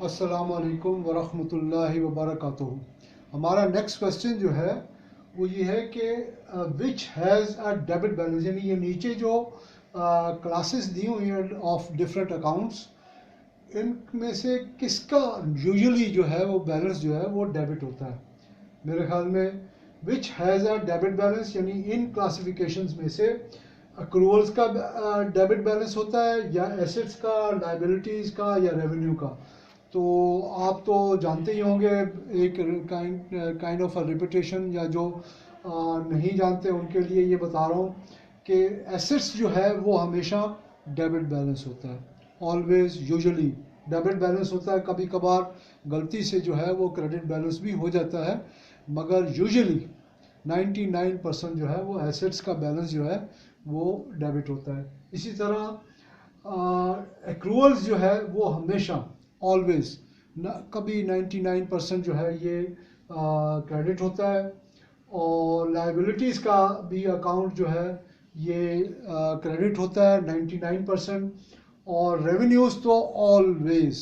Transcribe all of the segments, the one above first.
अस्सलामु अलैकुम वरहमतुल्लाहि वबरकातुहू। हमारा नेक्स्ट क्वेश्चन जो है वो ये है कि which has a debit balance, यानी ये नीचे जो क्लासेस दी हुई हैं ऑफ डिफरेंट अकाउंट्स, इनमें से किसका यूजुअली जो है वो बैलेंस जो है वो डेबिट होता है। मेरे ख्याल में which has a debit balance यानी इन क्लासिफिकेशंस में से अक्रूवल्स का डेबिट बैलेंस होता है या एसेट्स का, लाइबिलिटीज़ का या रेवेन्यू का। तो आप तो जानते ही होंगे, एक काइंड ऑफ अ रिपीटेशन, या जो नहीं जानते उनके लिए ये बता रहा हूँ कि एसेट्स जो है वो हमेशा डेबिट बैलेंस होता है, ऑलवेज यूजुअली डेबिट बैलेंस होता है। कभी कभार गलती से जो है वो क्रेडिट बैलेंस भी हो जाता है, मगर यूजुअली 99% जो है वो एसेट्स का बैलेंस जो है वो डेबिट होता है। इसी तरह एक्रूअल्स जो है वो हमेशा ऑलवेज कभी 99% जो है ये क्रेडिट होता है, और लाइबिलिटीज़ का भी अकाउंट जो है ये क्रेडिट होता है 99%। और रेवेन्यूज़ तो ऑलवेज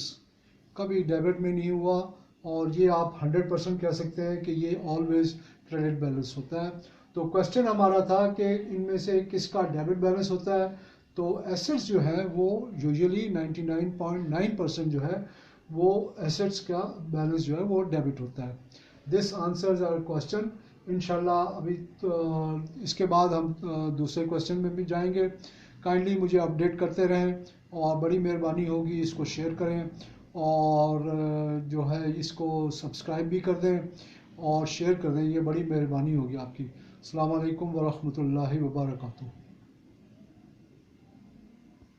कभी डेबिट में नहीं हुआ, और ये आप 100% कह सकते हैं कि ये ऑलवेज क्रेडिट बैलेंस होता है। तो क्वेश्चन हमारा था कि इनमें से किसका डेबिट बैलेंस होता है। तो एसेट्स जो है वो यूजुअली 99.9% जो है वो एसेट्स का बैलेंस जो है वो डेबिट होता है। This answers our question. इंशाल्लाह अभी तो इसके बाद हम दूसरे क्वेश्चन में भी जाएंगे। काइंडली मुझे अपडेट करते रहें, और बड़ी मेहरबानी होगी इसको शेयर करें, और जो है इसको सब्सक्राइब भी कर दें और शेयर कर दें, ये बड़ी मेहरबानी होगी आपकी। अस्सलाम वालेकुम वरहमतुल्लाहि वबरकातुहू।